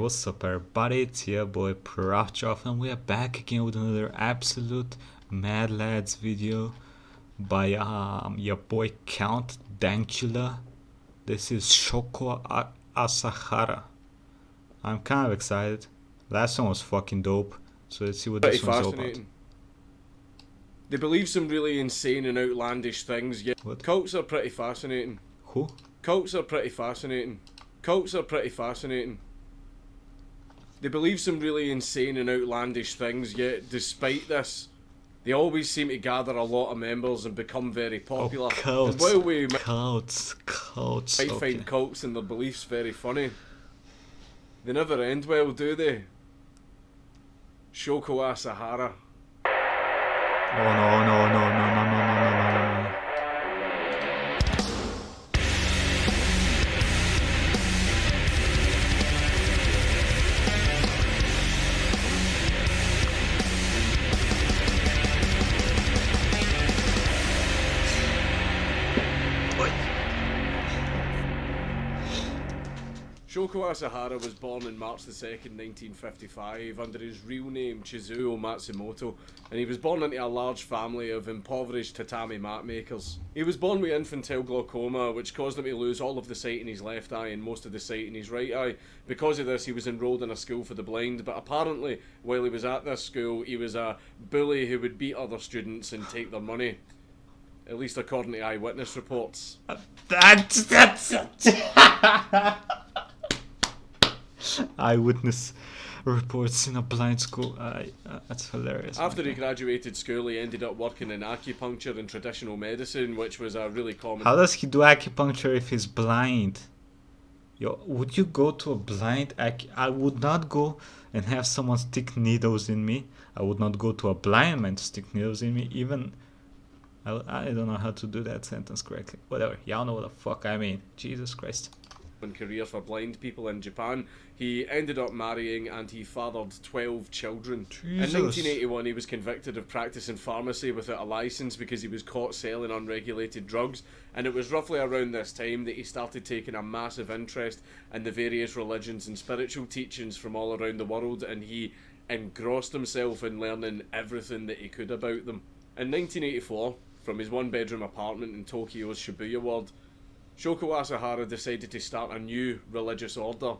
What's up, everybody? It's your boy Proftrof, and we are back again with another absolute Mad Lads video by your boy Count Dankula. This is Shoko Asahara. I'm kind of excited. Last one was fucking dope, so let's see what this one's all about. They believe some really insane and outlandish things. Yeah, What? cults are pretty fascinating. Who? Cults are pretty fascinating. Cults are pretty fascinating. They believe some really insane and outlandish things, yet despite this, they always seem to gather a lot of members and become very popular. Cults. And while we Cults. might find cults and their beliefs very funny, they never end well, do they? Shoko Asahara. Oh no. Shoko Asahara was born on March the 2nd, 1955, under his real name Chizuo Matsumoto, and he was born into a large family of impoverished tatami mat makers. He was born with infantile glaucoma, which caused him to lose all of the sight in his left eye and most of the sight in his right eye. Because of this, he was enrolled in a school for the blind, but apparently, while he was at this school, he was a bully who would beat other students and take their money. At least according to eyewitness reports. That's eyewitness reports in a blind school. That's hilarious. After he graduated school, he ended up working in acupuncture and traditional medicine, which was a really common... How does he do acupuncture if he's blind? Yo, would you go to a blind I would not go and have someone stick needles in me. I would not go to a blind man to stick needles in me. Even... I don't know how to do that sentence correctly. Whatever. Y'all know what the fuck I mean. Jesus Christ. Career for blind people in Japan. He ended up marrying and he fathered 12 children. Jesus. In 1981 he was convicted of practicing pharmacy without a license because he was caught selling unregulated drugs, and it was roughly around this time that he started taking a massive interest in the various religions and spiritual teachings from all around the world, and he engrossed himself in learning everything that he could about them. In 1984, from his one-bedroom apartment in Tokyo's Shibuya ward, Shoko Asahara decided to start a new religious order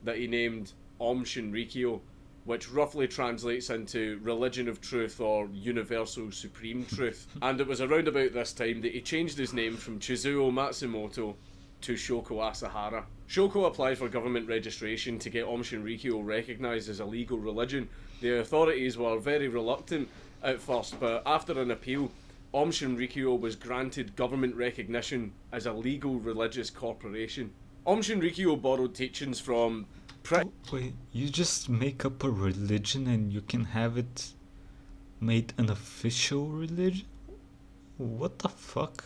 that he named Om Shinrikyo, which roughly translates into Religion of Truth or Universal Supreme Truth. And it was around about this time that he changed his name from Chizuo Matsumoto to Shoko Asahara. Shoko applied for government registration to get Om Shinrikyo recognised as a legal religion. The authorities were very reluctant at first, but after an appeal, Om Shinrikyo was granted government recognition as a legal religious corporation. Om Shinrikyo borrowed teachings from... Wait, you just make up a religion and you can have it made an official religion? What the fuck?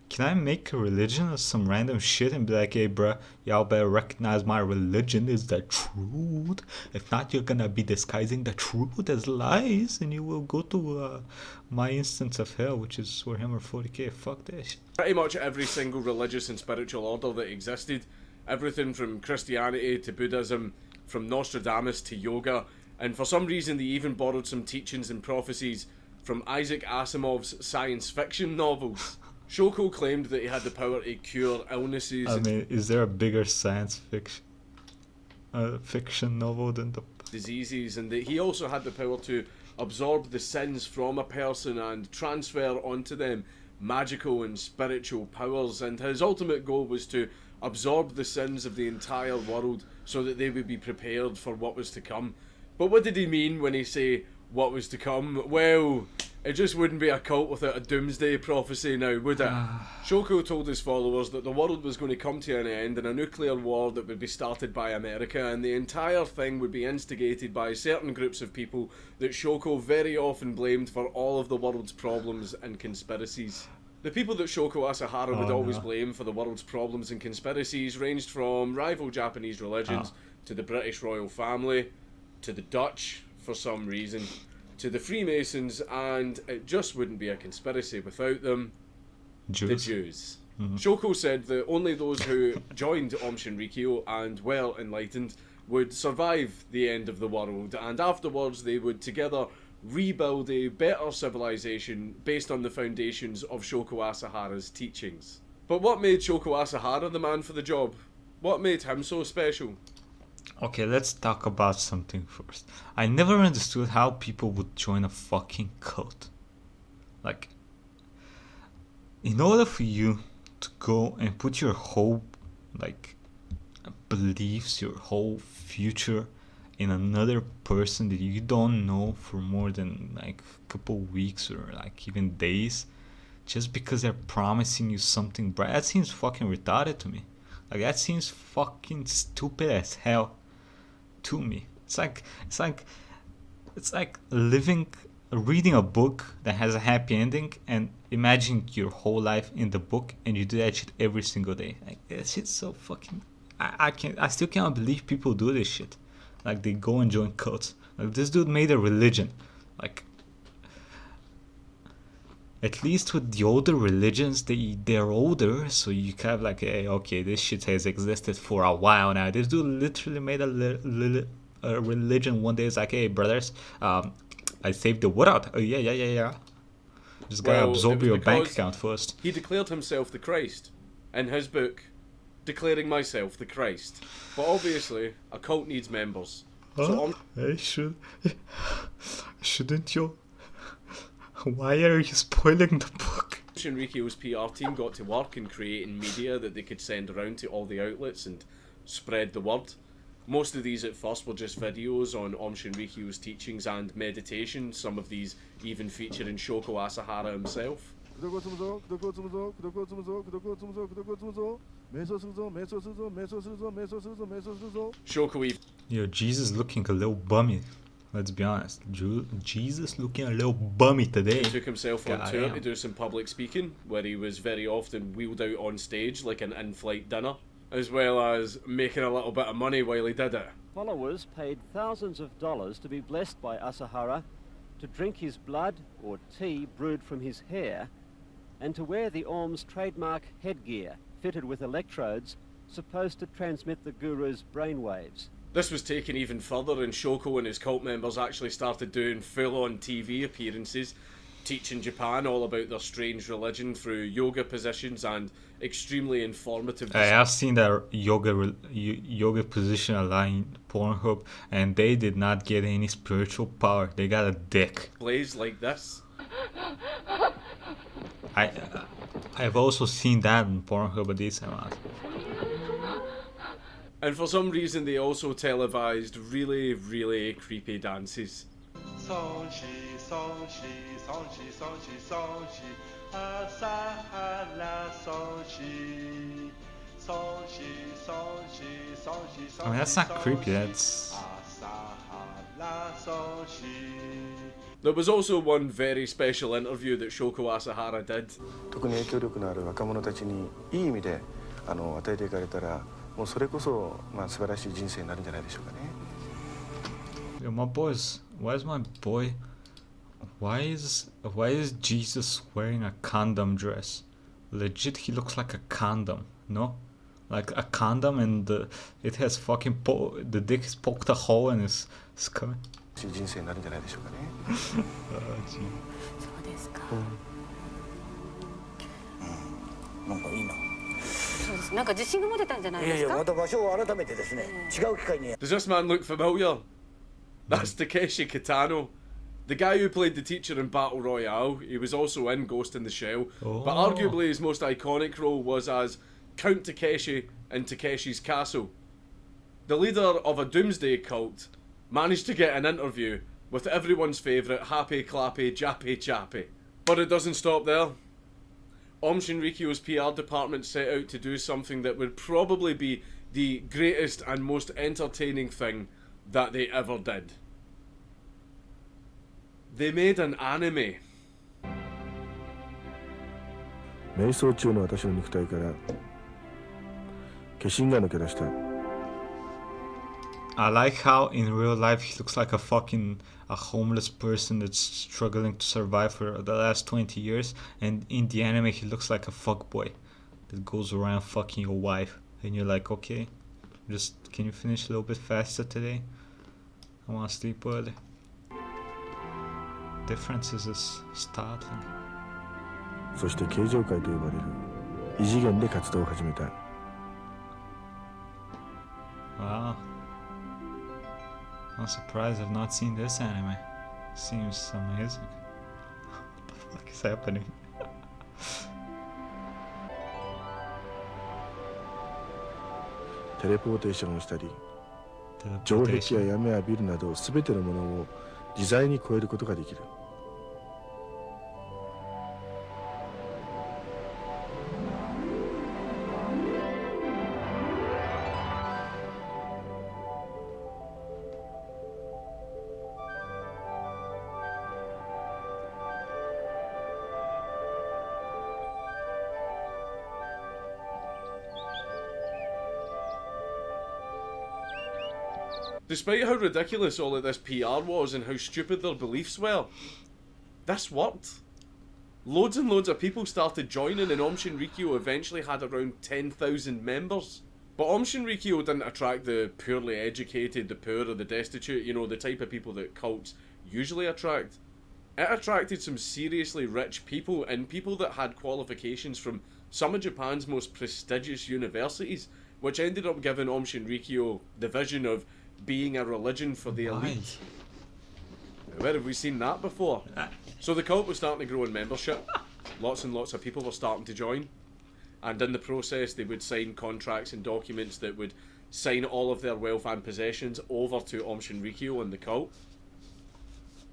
Can I make a religion of some random shit and be like, hey bruh, y'all better recognize my religion is the truth. If not, you're gonna be disguising the truth as lies and you will go to my instance of hell, which is Warhammer 40k. Fuck that shit. Pretty much every single religious and spiritual order that existed. Everything from Christianity to Buddhism, from Nostradamus to yoga, and for some reason they even borrowed some teachings and prophecies from Isaac Asimov's science fiction novels. Shoko claimed that he had the power to cure illnesses. I mean, is there a bigger science fiction novel than the diseases, and that he also had the power to absorb the sins from a person and transfer onto them magical and spiritual powers, and his ultimate goal was to absorb the sins of the entire world so that they would be prepared for what was to come. But what did he mean when he say what was to come? Well, it just wouldn't be a cult without a doomsday prophecy now, would it? Shoko told his followers that the world was going to come to an end in a nuclear war that would be started by America, and the entire thing would be instigated by certain groups of people that Shoko very often blamed for all of the world's problems and conspiracies. The people that Shoko Asahara would always blame for the world's problems and conspiracies ranged from rival Japanese religions to the British royal family, to the Dutch for some reason, to the Freemasons, and it just wouldn't be a conspiracy without them, Jews? the Jews. Shoko said that only those who joined Om Shinrikyo and were enlightened would survive the end of the world, and afterwards they would together rebuild a better civilization based on the foundations of Shoko Asahara's teachings. But what made Shoko Asahara the man for the job? What made him so special? Okay, let's talk about something first. I never understood how people would join a fucking cult. Like, in order for you to go and put your whole, like, beliefs, your whole future in another person that you don't know for more than like a couple weeks or like even days, just because they're promising you something bright, that seems fucking retarded to me. Like, that seems fucking stupid as hell to me. It's like reading a book that has a happy ending and imagining your whole life in the book, and you do that shit every single day. Like, that shit's so fucking. I still cannot believe people do this shit. Like, they go and join cults. Like, this dude made a religion. Like, at least with the older religions, they're older, so you kind of like, hey, okay, this shit has existed for a while now. This dude literally made a religion one day. It's like, hey, brothers, I saved the world. Oh, yeah. Just gotta absorb your bank account first. He declared himself the Christ in his book, Declaring Myself the Christ. But obviously, a cult needs members. So shouldn't you? Why are you spoiling the book? Shinrikyo's PR team got to work in creating media that they could send around to all the outlets and spread the word. Most of these at first were just videos on Shinrikyo's teachings and meditation, some of these even featuring Shoko Asahara himself. Shoko even... Yo, Jesus looking a little bummy. Let's be honest. Jesus looking a little bummy today. He took himself on tour to do some public speaking, where he was very often wheeled out on stage like an in-flight dinner, as well as making a little bit of money while he did it. Followers paid thousands of dollars to be blessed by Asahara, to drink his blood or tea brewed from his hair, and to wear the Orm's trademark headgear fitted with electrodes supposed to transmit the guru's brainwaves. This was taken even further, and Shoko and his cult members actually started doing full-on TV appearances, teaching Japan all about their strange religion through yoga positions and extremely informative... I have seen that yoga position a lot in Pornhub, and they did not get any spiritual power. They got a dick. Plays like this. I've also seen that in Pornhub a decent amount. And for some reason they also televised really, really creepy dances. I mean, that's not creepy, that's... There was also one very special interview that Shoko Asahara did. 特に影響力のある若者たちにいい意味で与えていかれたらもうそれこそ素晴らしい人生になるんじゃないでしょうかね。Yo, my boys, why is Jesus wearing a condom dress? Legit, he looks like a condom, no? Like a condom, and it has fucking the dick is poked a hole in his stomach. 人生になるんじゃないでしょうかね。そうですか。なんかいいな。そうです。なんか自信が持てたんじゃないですか。また場所を改めてですね。違う機会に。Does this man look familiar? That's Takeshi Kitano, the guy who played the teacher in Battle Royale. He was also in Ghost in the Shell, but arguably his most iconic role was as Count Takeshi in Takeshi's Castle. The leader of a doomsday cult managed to get an interview with everyone's favourite happy clappy jappy chappy. But it doesn't stop there. Shinrikyo's PR department set out to do something that would probably be the greatest and most entertaining thing that they ever did. They made an anime. 瞑想中の私の肉体から化身が抜け出した。 I like how in real life he looks like a homeless person that's struggling to survive for the last 20 years, and in the anime he looks like a fuckboy that goes around fucking your wife, and you're like, okay, just Can you finish a little bit faster today? I want to sleep early. Differences is startling. そして形状界と呼ばれる異次元で活動を始めた。 Wow. I'm surprised I've not seen this anime. Seems amazing. What the fuck is happening? テレポーテーションをしたり、城壁や山やビルなど全てのものを自在に超えることができる。 Despite how ridiculous all of this PR was and how stupid their beliefs were, this worked. Loads and loads of people started joining, and Aum Shinrikyo eventually had around 10,000 members. But Aum Shinrikyo didn't attract the poorly educated, the poor or the destitute, you know, the type of people that cults usually attract. It attracted some seriously rich people, and people that had qualifications from some of Japan's most prestigious universities, which ended up giving Aum Shinrikyo the vision of being a religion for the elite. Where have we seen that before? So the cult was starting to grow in membership. Lots and lots of people were starting to join. And in the process, they would sign contracts and documents that would sign all of their wealth and possessions over to Aum Shinrikyo and the cult.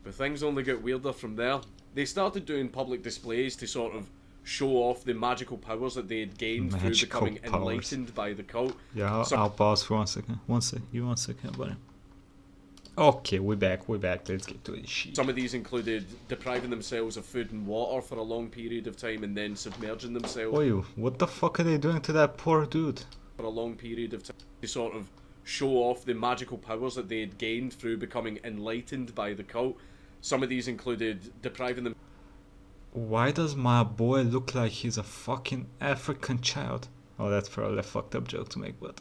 But things only got weirder from there. They started doing public displays to sort of show off the magical powers that they had gained through becoming enlightened by the cult. Yeah, I'll pause for 1 second. 1 second, buddy. Okay, we're back. Let's get to this shit. Some of these included depriving themselves of food and water for a long period of time and then submerging themselves. Oy, what the fuck are they doing to that poor dude? For a long period of time to sort of show off the magical powers that they had gained through becoming enlightened by the cult. Some of these included depriving them. Why does my boy look like he's a fucking African child? Oh, that's probably a fucked up joke to make, but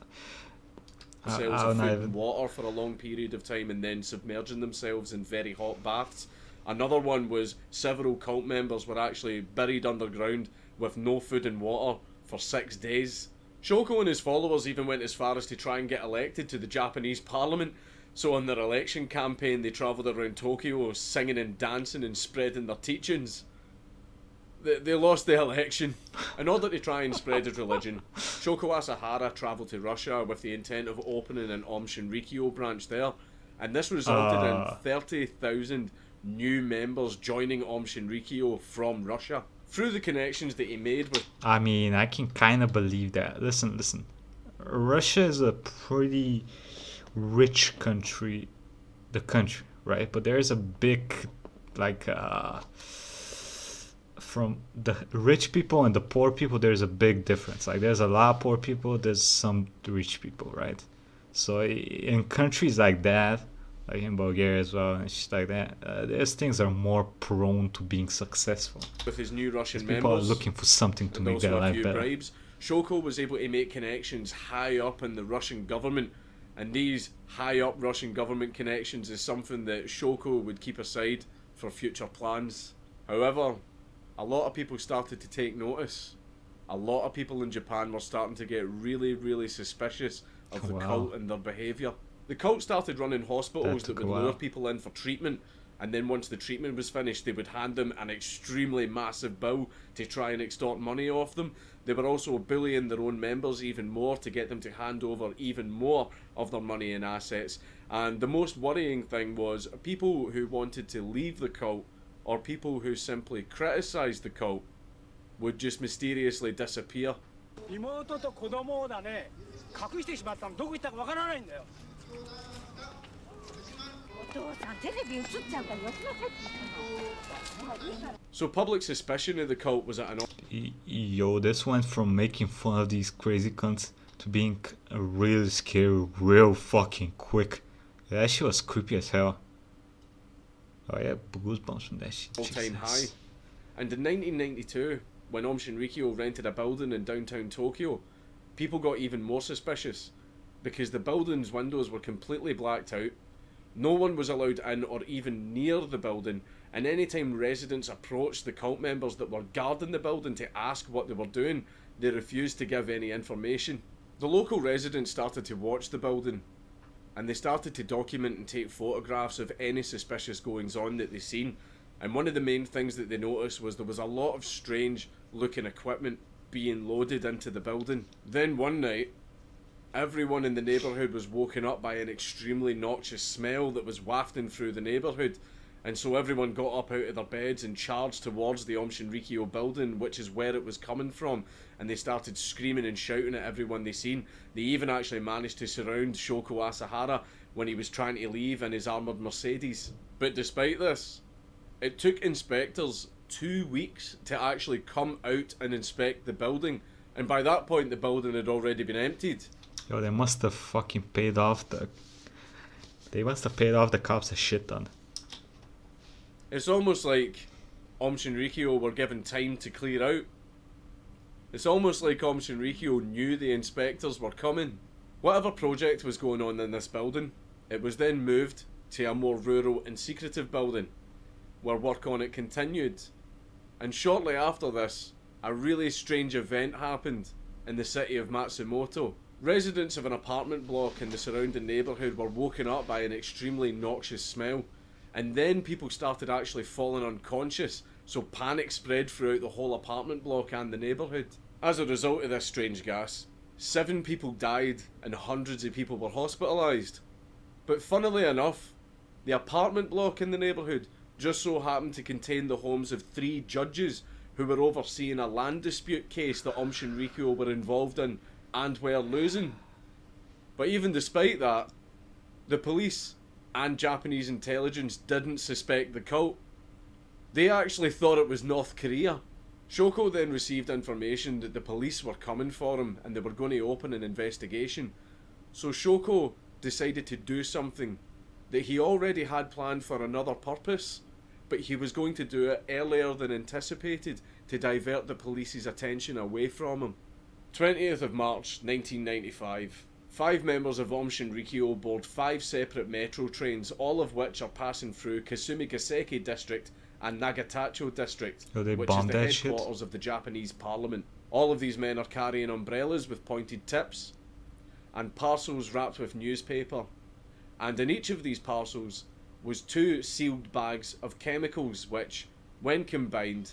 Themselves of food and water for a long period of time and then submerging themselves in very hot baths. Another one was several cult members were actually buried underground with no food and water for 6 days. Shoko and his followers even went as far as to try and get elected to the Japanese parliament. So on their election campaign they travelled around Tokyo singing and dancing and spreading their teachings. They lost the election. In order to try and spread his religion, Shoko Asahara travelled to Russia with the intent of opening an Aum Shinrikyo branch there, and this resulted in 30,000 new members joining Aum Shinrikyo from Russia. Through the connections that he made with... I mean, I can kind of believe that. Listen. Russia is a pretty rich country. The country, right? But there is a big, like... from the rich people and the poor people, there's a big difference. Like, there's a lot of poor people, there's some rich people, right? So in countries like that, like in Bulgaria as well and shit like that, these things are more prone to being successful. With his new Russian people members, are looking for something to make their life better. Bribes, Shoko was able to make connections high up in the Russian government, and these high up Russian government connections is something that Shoko would keep aside for future plans. However, a lot of people started to take notice. A lot of people in Japan were starting to get really, really suspicious of the cult and their behaviour. The cult started running hospitals that would lure people in for treatment, and then once the treatment was finished, they would hand them an extremely massive bill to try and extort money off them. They were also bullying their own members even more to get them to hand over even more of their money and assets. And the most worrying thing was people who wanted to leave the cult, or people who simply criticised the cult, would just mysteriously disappear. So public suspicion of the cult was at an... Yo, this went from making fun of these crazy cunts to being real scary, real fucking quick. That shit was creepy as hell. Oh yeah, goosebumps from that shit. All-time high. And in 1992, when Aum Shinrikyo rented a building in downtown Tokyo, people got even more suspicious. because the building's windows were completely blacked out. No one was allowed in or even near the building, and anytime residents approached the cult members that were guarding the building to ask what they were doing, they refused to give any information. The local residents started to watch the building, and they started to document and take photographs of any suspicious goings on that they seen. And one of the main things that they noticed was there was a lot of strange looking equipment being loaded into the building. Then one night, everyone in the neighbourhood was woken up by an extremely noxious smell that was wafting through the neighbourhood, and so everyone got up out of their beds and charged towards the Om Shinrikyo building, which is where it was coming from, and they started screaming and shouting at everyone they seen. They even actually managed to surround Shoko Asahara when he was trying to leave in his armoured Mercedes. But despite this, it took inspectors 2 weeks to actually come out and inspect the building, and by that point the building had already been emptied. Yo, they must have fucking paid off the... They must have paid off the cops a shit ton. It's almost like Om Shinrikyo were given time to clear out. It's almost like Om Shinrikyo knew the inspectors were coming. Whatever project was going on in this building, it was then moved to a more rural and secretive building, where work on it continued. And shortly after this, a really strange event happened in the city of Matsumoto. Residents of an apartment block in the surrounding neighbourhood were woken up by an extremely noxious smell, and then people started actually falling unconscious, so panic spread throughout the whole apartment block and the neighbourhood. As a result of this strange gas, 7 people died and hundreds of people were hospitalised. But funnily enough, the apartment block in the neighbourhood just so happened to contain the homes of 3 judges who were overseeing a land dispute case that Om Shinrikyo were involved in and were losing. But even despite that, the police and Japanese intelligence didn't suspect the cult. They actually thought it was North Korea. Shoko then received information that the police were coming for him and they were going to open an investigation. So Shoko decided to do something that he already had planned for another purpose, but he was going to do it earlier than anticipated to divert the police's attention away from him. 20th of March 1995. 5 members of Om Shinrikyo board 5 separate metro trains, all of which are passing through Kasumigaseki district and Nagatacho district, which is the headquarters of the Japanese parliament. All of these men are carrying umbrellas with pointed tips and parcels wrapped with newspaper, and in each of these parcels was 2 sealed bags of chemicals which, when combined,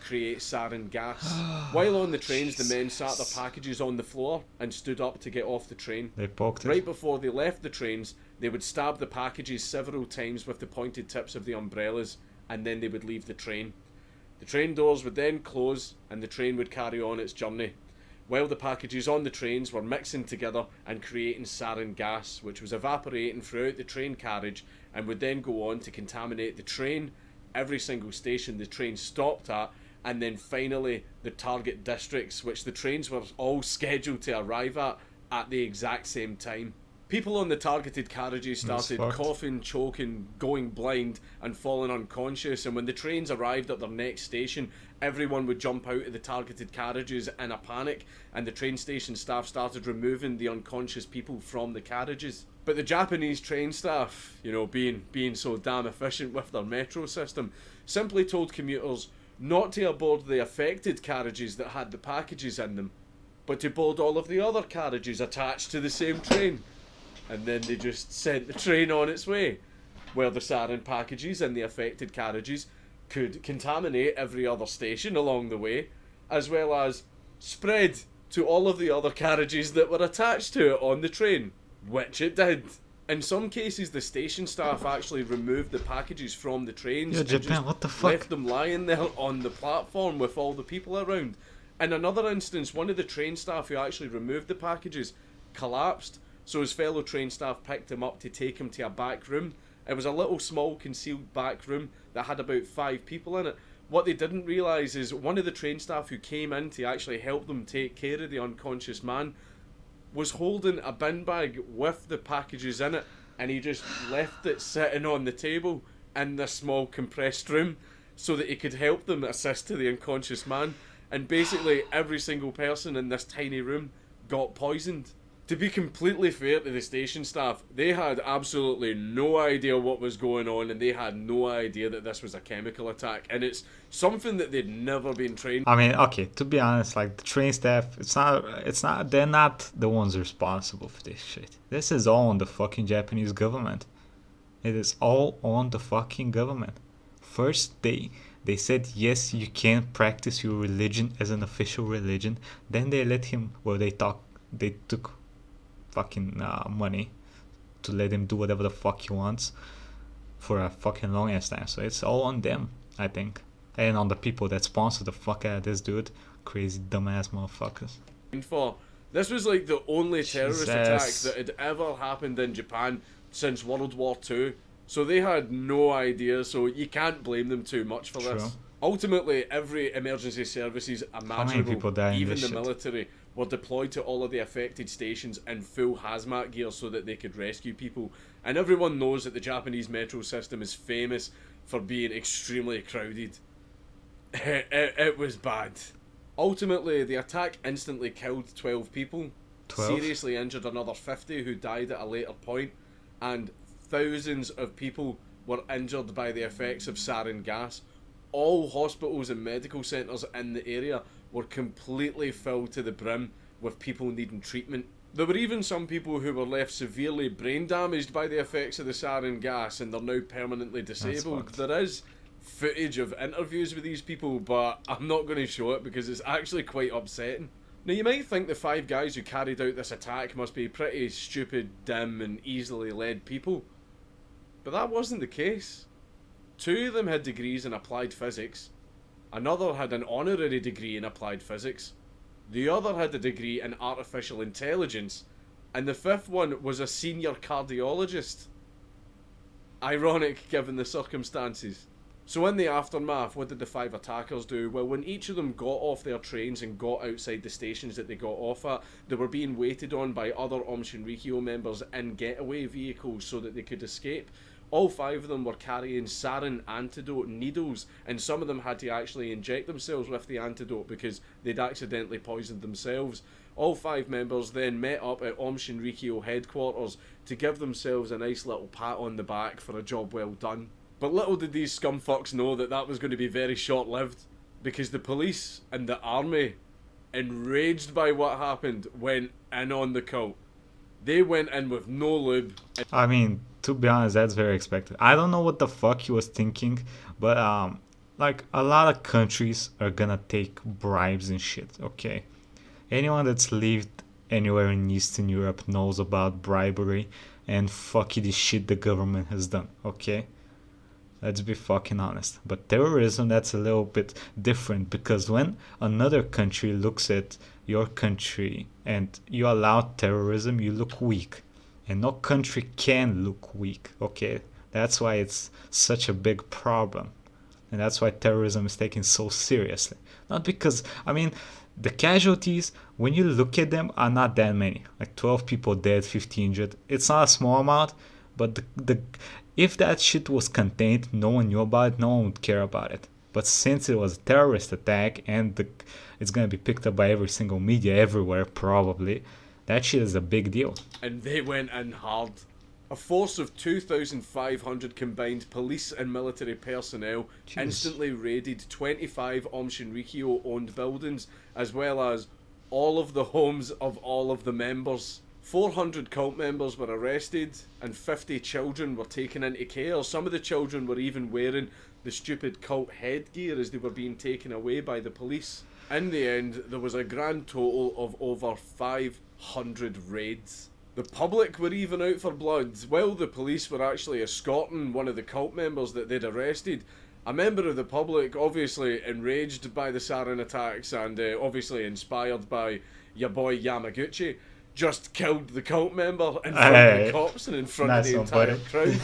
create sarin gas. While on the trains, the men sat their packages on the floor and stood up to get off the train. They poked it. Right before they left the trains, they would stab the packages several times with the pointed tips of the umbrellas, and then they would leave the train. The train doors would then close and the train would carry on its journey, while the packages on the trains were mixing together and creating sarin gas, which was evaporating throughout the train carriage and would then go on to contaminate the train, every single station the train stopped at, and then finally the target districts, which the trains were all scheduled to arrive at the exact same time. People on the targeted carriages started coughing, choking, going blind and falling unconscious, and when the trains arrived at their next station, everyone would jump out of the targeted carriages in a panic, and the train station staff started removing the unconscious people from the carriages. But the Japanese train staff, being so damn efficient with their metro system, simply told commuters not to aboard the affected carriages that had the packages in them, but to board all of the other carriages attached to the same train. And then they just sent the train on its way, where the sarin packages in the affected carriages could contaminate every other station along the way, as well as spread to all of the other carriages that were attached to it on the train, which it did. In some cases, the station staff actually removed the packages from the trains and Japan, what the fuck? left them lying there on the platform with all the people around. In another instance, one of the train staff who actually removed the packages collapsed, so his fellow train staff picked him up to take him to a back room. It was a little small concealed back room that had about 5 people in it. What they didn't realise is one of the train staff who came in to actually help them take care of the unconscious man was holding a bin bag with the packages in it, and he just left it sitting on the table in this small compressed room so that he could help them assist to the unconscious man. And basically every single person in this tiny room got poisoned. To be completely fair to the station staff, they had absolutely no idea what was going on, and they had no idea that this was a chemical attack, and it's something that they'd never been trained. I mean, okay, to be honest, like the train staff, they're not the ones responsible for this shit. This is all on the fucking Japanese government. It is all on the fucking government. First, they said yes, you can practice your religion as an official religion. Then they let him. Well, they took fucking money to let him do whatever the fuck he wants for a fucking long ass time. So it's all on them, I think, and on the people that sponsor the fuck out of this dude. Crazy dumbass motherfuckers. For this was like the only terrorist Jesus. attack that had ever happened in Japan since World War II. So they had no idea, so you can't blame them too much for True. this. Ultimately, every emergency services imaginable, people die in even this the shit? military, were deployed to all of the affected stations in full hazmat gear so that they could rescue people. And everyone knows that the Japanese metro system is famous for being extremely crowded. It was bad. Ultimately, the attack instantly killed 12 people, 12? seriously injured another 50 who died at a later point, and thousands of people were injured by the effects of sarin gas. All hospitals and medical centres in the area were completely filled to the brim with people needing treatment. There were even some people who were left severely brain damaged by the effects of the sarin gas, and they're now permanently disabled. There is footage of interviews with these people, but I'm not going to show it because it's actually quite upsetting. Now, you might think the 5 guys who carried out this attack must be pretty stupid, dim and easily led people, but that wasn't the case. 2 of them had degrees in applied physics, another had an honorary degree in applied physics, the other had a degree in artificial intelligence, and the 5th one was a senior cardiologist. Ironic given the circumstances. So in the aftermath, what did the 5 attackers do? Well, when each of them got off their trains and got outside the stations that they got off at, they were being waited on by other Aum Shinrikyo members in getaway vehicles so that they could escape. All 5 of them were carrying sarin antidote needles, and some of them had to actually inject themselves with the antidote because they'd accidentally poisoned themselves. All 5 members then met up at Aum Shinrikyo headquarters to give themselves a nice little pat on the back for a job well done. But little did these scumfucks know that that was going to be very short-lived, because the police and the army, enraged by what happened, went in on the cult. They went in with no lube. I mean, to be honest, that's very expected. I don't know what the fuck he was thinking, but like a lot of countries are gonna take bribes and shit, okay? Anyone that's lived anywhere in Eastern Europe knows about bribery and fucky shit the government has done, okay? Let's be fucking honest. But terrorism, that's a little bit different, because when another country looks at your country and you allow terrorism, you look weak. And no country can look weak, okay? That's why it's such a big problem. And that's why terrorism is taken so seriously. Not because, I mean, the casualties, when you look at them, are not that many. Like 12 people dead, 50 injured. It's not a small amount, but if that shit was contained, no one knew about it, no one would care about it. But since it was a terrorist attack and it's gonna be picked up by every single media everywhere probably, that shit is a big deal. And they went in hard. A force of 2,500 combined police and military personnel instantly raided 25 Aum Shinrikyo owned buildings, as well as all of the homes of all of the members. 400 cult members were arrested and 50 children were taken into care. Some of the children were even wearing the stupid cult headgear as they were being taken away by the police. In the end, there was a grand total of over 500 raids. The public were even out for blood. While the police were actually escorting one of the cult members that they'd arrested, a member of the public, obviously enraged by the sarin attacks and obviously inspired by your boy Yamaguchi, just killed the cult member in front of the cops and in front of the entire crowd.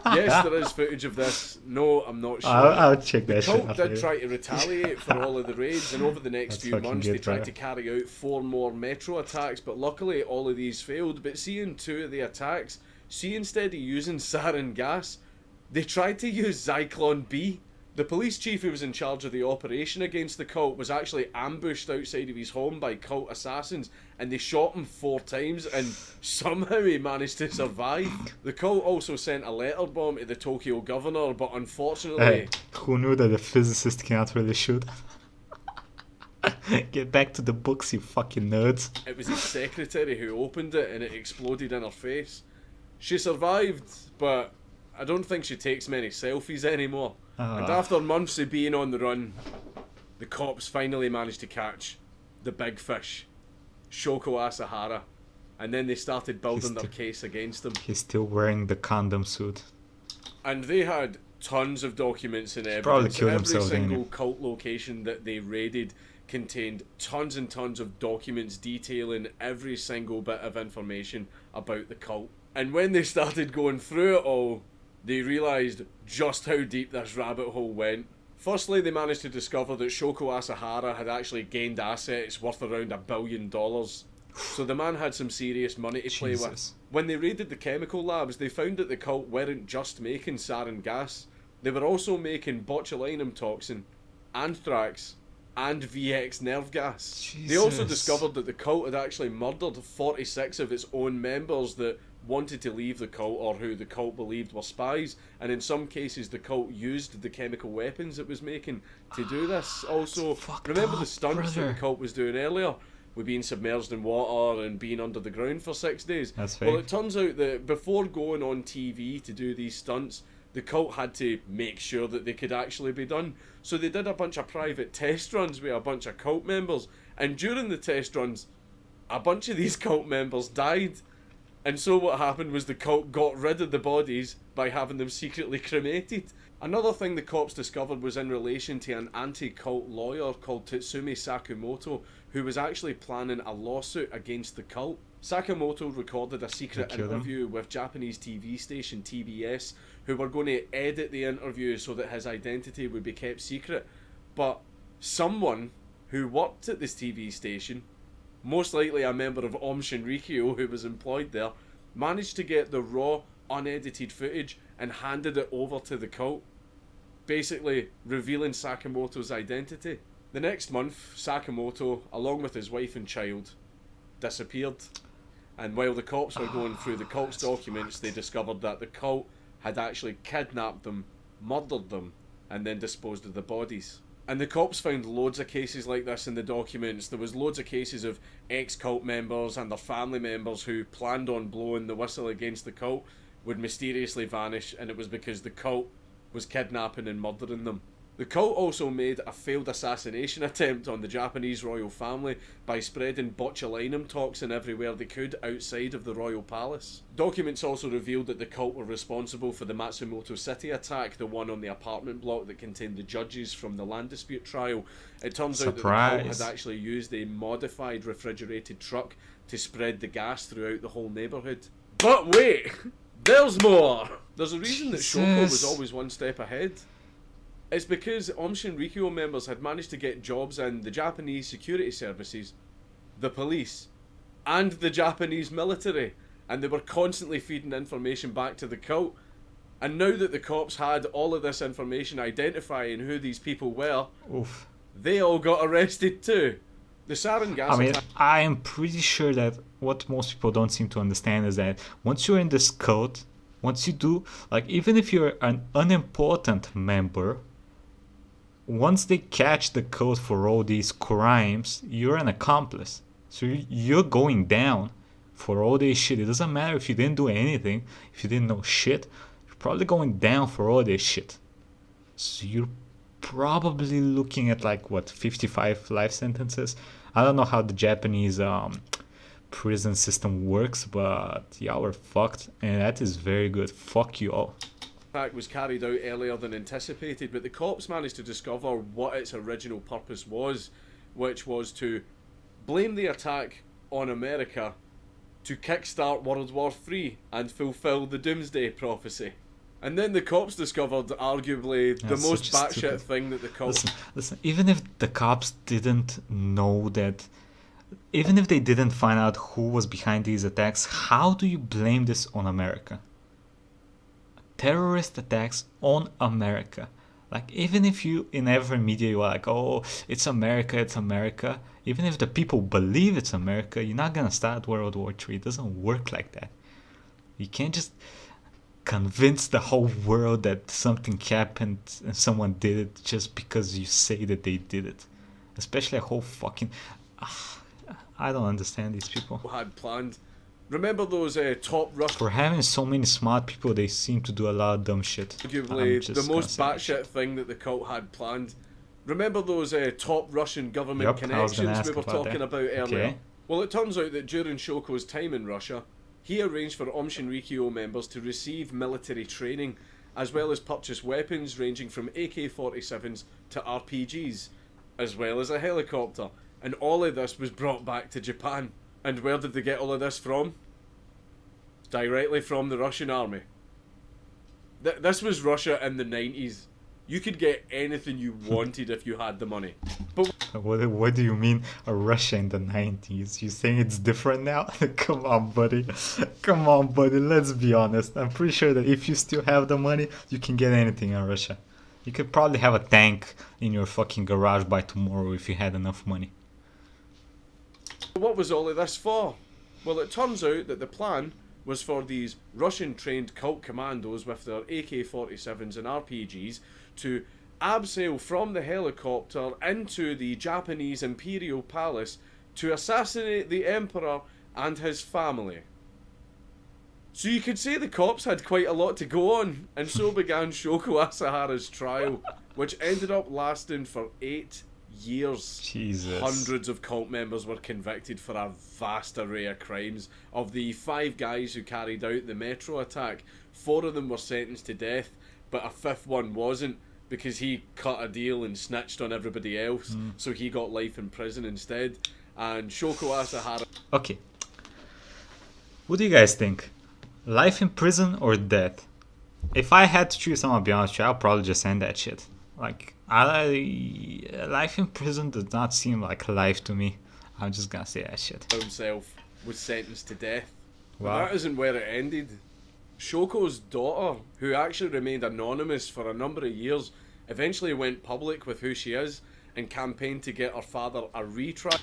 Yes, there is footage of this. No, I'm not sure. I'll check that shit The cult did try to retaliate for all of the raids, and over the next few months they tried to carry out 4 more metro attacks, but luckily all of these failed. But seeing 2 of the attacks, instead of using sarin gas, they tried to use Zyklon B. The police chief who was in charge of the operation against the cult was actually ambushed outside of his home by cult assassins, and they shot him 4 times, and somehow he managed to survive. The cult also sent a letter bomb to the Tokyo governor, but unfortunately... Hey, who knew that a physicist cannot really shoot? Get back to the books, you fucking nerds. It was his secretary who opened it, and it exploded in her face. She survived, but I don't think she takes many selfies anymore. And after months of being on the run, the cops finally managed to catch the big fish, Shoko Asahara, and then they started building their case against him. He's still wearing the condom suit. And they had tons of documents and evidence. Probably killed Every himself, single cult location that they raided contained tons and tons of documents detailing every single bit of information about the cult. And when they started going through it all, they realised just how deep this rabbit hole went. Firstly, they managed to discover that Shoko Asahara had actually gained assets worth around $1 billion. So the man had some serious money to play with. When they raided the chemical labs, they found that the cult weren't just making sarin gas. They were also making botulinum toxin, anthrax, and VX nerve gas. Jesus. They also discovered that the cult had actually murdered 46 of its own members that wanted to leave the cult or who the cult believed were spies, and in some cases the cult used the chemical weapons it was making to do this. Also, remember the stunts that the cult was doing earlier with being submerged in water and being under the ground for 6 days? That's well, fake. it turns out that before going on TV to do these stunts, the cult had to make sure that they could actually be done. So they did a bunch of private test runs with a bunch of cult members, and during the test runs, a bunch of these cult members died. And so what happened was the cult got rid of the bodies by having them secretly cremated. Another thing the cops discovered was in relation to an anti-cult lawyer called Tatsumi Sakamoto, who was actually planning a lawsuit against the cult. Sakamoto recorded a secret interview with Japanese TV station TBS, who were going to edit the interview so that his identity would be kept secret. But someone who worked at this TV station, most likely a member of Om Shinrikyo who was employed there, managed to get the raw, unedited footage and handed it over to the cult, basically revealing Sakamoto's identity. The next month, Sakamoto, along with his wife and child, disappeared. And while the cops were going through the cult's documents, they discovered that the cult had actually kidnapped them, murdered them, and then disposed of the bodies. And the cops found loads of cases like this in the documents. There was loads of cases of ex-cult members and their family members who planned on blowing the whistle against the cult would mysteriously vanish, and it was because the cult was kidnapping and murdering them. The cult also made a failed assassination attempt on the Japanese royal family by spreading botulinum toxin everywhere they could outside of the royal palace. Documents also revealed that the cult were responsible for the Matsumoto City attack, the one on the apartment block that contained the judges from the land dispute trial. It turns out that the cult had actually used a modified refrigerated truck to spread the gas throughout the whole neighbourhood. But wait! There's more! There's a reason that Shoko was always one step ahead. It's because Om Shinrikyo members had managed to get jobs in the Japanese security services, the police, and the Japanese military, and they were constantly feeding information back to the cult. And now that the cops had all of this information identifying who these people were, they all got arrested too. The sarin gas attack... I am pretty sure that what most people don't seem to understand is that once you're in this cult, once you do, like, even if you're an unimportant member, once they catch the cult for all these crimes, you're an accomplice. So you're going down for all this shit. It doesn't matter if you didn't do anything, if you didn't know shit, you're probably going down for all this shit. So you're probably looking at, like, what, 55 life sentences? I don't know how the Japanese prison system works, but y'all were fucked, and that is very good. Fuck you all. Attack was carried out earlier than anticipated, but the cops managed to discover what its original purpose was, which was to blame the attack on America to kickstart World War III and fulfill the Doomsday Prophecy. And then the cops discovered arguably the most batshit thing that the cops... Listen, even if the cops didn't know that, even if they didn't find out who was behind these attacks, how do you blame this on America? Terrorist attacks on America. Like, even if you, in every media, you are like, oh, it's America, it's America. Even if the people believe it's America, you're not gonna start World War III. It doesn't work like that. You can't just convince the whole world that something happened and someone did it just because you say that they did it. Especially a whole fucking... I don't understand these people. Had planned. Remember those top Russian... For having so many smart people, they seem to do a lot of dumb shit. Arguably the most batshit thing that the cult had planned. Remember those top Russian government connections we were talking about earlier? Okay. Well, it turns out that during Shoko's time in Russia, he arranged for Aum Shinrikyo members to receive military training, as well as purchase weapons ranging from AK-47s to RPGs, as well as a helicopter. And all of this was brought back to Japan. And where did they get all of this from? Directly from the Russian army. This was Russia in the 90s. You could get anything you wanted if you had the money. But what do you mean Russia in the 90s? You saying it's different now? Come on, buddy. Come on, buddy. Let's be honest. I'm pretty sure that if you still have the money, you can get anything in Russia. You could probably have a tank in your fucking garage by tomorrow if you had enough money. what was all of this for? Well, it turns out that the plan was for these Russian-trained cult commandos with their AK-47s and RPGs to abseil from the helicopter into the Japanese Imperial Palace to assassinate the Emperor and his family. So you could say the cops had quite a lot to go on, and so began Shoko Asahara's trial, which ended up lasting for 8 years. Jesus. Hundreds of cult members were convicted for a vast array of crimes. Of the 5 guys who carried out the metro attack, 4 of them were sentenced to death, but a 5th one wasn't, because he cut a deal and snitched on everybody else, so he got life in prison instead. And Shoko Asahara... Okay. What do you guys think? Life in prison or death? If I had to choose, I'm gonna be honest with you, I'll probably just end that shit. Like, life in prison does not seem like life to me. I'm just gonna say that shit. himself was sentenced to death. Wow. But that isn't where it ended. Shoko's daughter, who actually remained anonymous for a number of years, eventually went public with who she is and campaigned to get her father a retrial.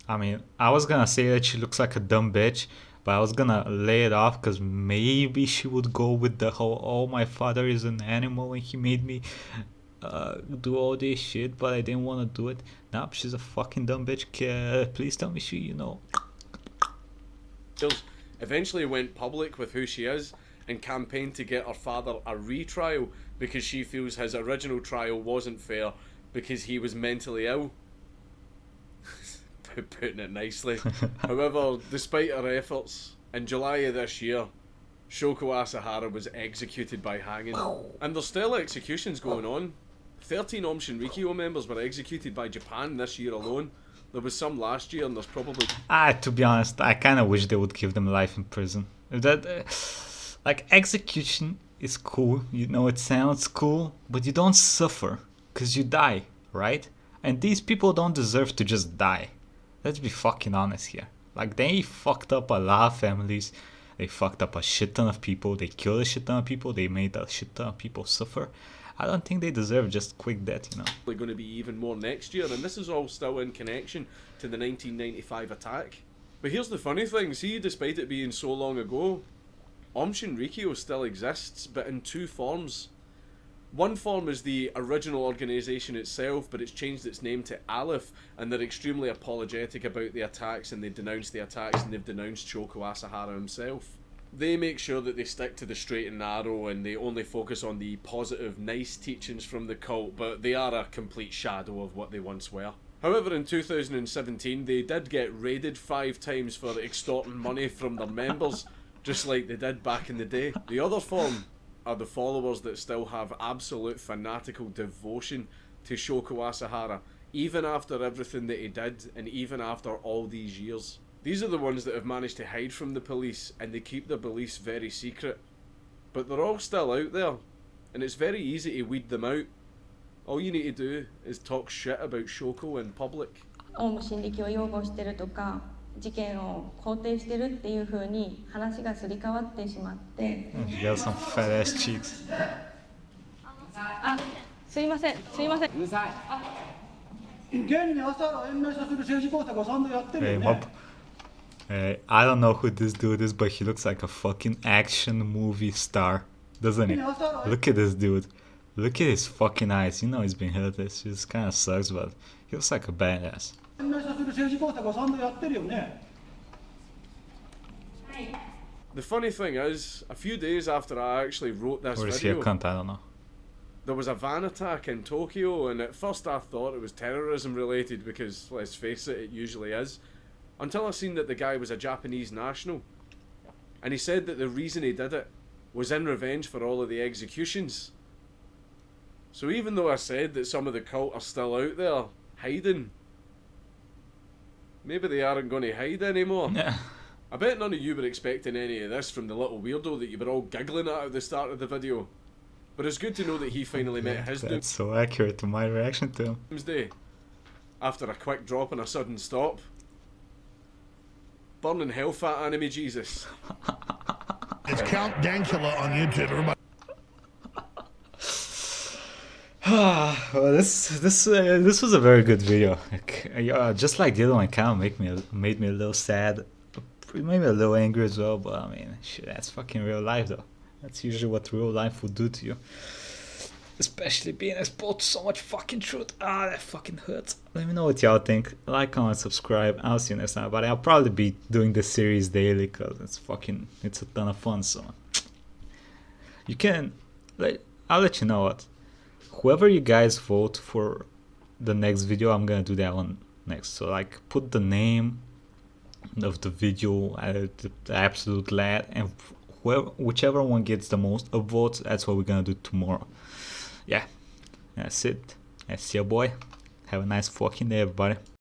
I mean, I was gonna say that she looks like a dumb bitch, but I was gonna lay it off because maybe she would go with the whole, oh, my father is an animal and he made me do all this shit, but I didn't want to do it. Nope, she's a fucking dumb bitch. Please tell me she, you know. Eventually went public with who she is and campaigned to get her father a retrial because she feels his original trial wasn't fair because he was mentally ill. Putting it nicely. However, despite her efforts, in July of this year, Shoko Asahara was executed by hanging. And there's still executions going on. 13 Aum Shinrikyo members were executed by Japan this year alone. There was some last year, and there's probably... To be honest, I kind of wish they would give them life in prison. Like, execution is cool, you know, it sounds cool, but you don't suffer, because you die, right? And these people don't deserve to just die. Let's be fucking honest here. Like, they fucked up a lot of families, they fucked up a shit ton of people, they killed a shit ton of people, they made a shit ton of people suffer. I don't think they deserve just quick death, you know. They're going to be even more next year, and this is all still in connection to the 1995 attack. But here's the funny thing, see, despite it being so long ago, Aum Shinrikyo still exists, but in 2 forms. One form is the original organisation itself, but it's changed its name to Aleph, and they're extremely apologetic about the attacks, and they denounce the attacks, and they've denounced Shoko Asahara himself. They make sure that they stick to the straight and narrow, and they only focus on the positive, nice teachings from the cult, but they are a complete shadow of what they once were. However, in 2017, they did get raided 5 times for extorting money from their members, just like they did back in the day. The other form are the followers that still have absolute fanatical devotion to Shoko Asahara, even after everything that he did, and even after all these years. These are the ones that have managed to hide from the police, and they keep their beliefs very secret. But they're all still out there, and it's very easy to weed them out. All you need to do is talk shit about Shoko in public. オウム真理教を擁護してるとか事件を肯定してるっていう風に話がすり替わってしまって You got some fat ass cheeks. すいませんすいません。うるさい。現に朝原を延命させる政治工作を散々やってる Hey, よ my, ね。 hey, I don't know who this dude is, but he looks like a fucking action movie star, doesn't he? Look at this dude. Look at his fucking eyes. You know he's been hurt. This just kind of sucks, but he looks like a badass. 延命させる政治工作を散々やってるよね。 The funny thing is, a few days after I actually wrote this Or is he a video, cunt? I don't know. there was a van attack in Tokyo, and at first I thought it was terrorism related because, let's face it, it usually is. Until I seen that the guy was a Japanese national. And he said that the reason he did it was in revenge for all of the executions. So even though I said that some of the cult are still out there, hiding, maybe they aren't going to hide anymore. Yeah. I bet none of you were expecting any of this from the little weirdo that you were all giggling at the start of the video. But it's good to know that he finally met his That's so accurate to my reaction to him. doomsday. After a quick drop and a sudden stop. Burning hell fat anime Jesus. It's Count Dankula on YouTube. Everybody. Well, this was a very good video. Like, just like the other one, kind of made me a little sad. It made me a little angry as well. But I mean, shit, that's fucking real life, though. That's usually what real life would do to you. Especially being exposed to so much fucking truth. Ah, that fucking hurts. Let me know what y'all think. Like, comment, subscribe. I'll see you next time. But I'll probably be doing this series daily because it's a ton of fun. So you can, I'll let you know what. Whoever you guys vote for the next video, I'm gonna do that one next. So like, put the name of the video, the absolute lad, and whichever one gets the most votes, that's what we're gonna do tomorrow. Yeah, that's it. That's your boy. Have a nice fucking day, everybody.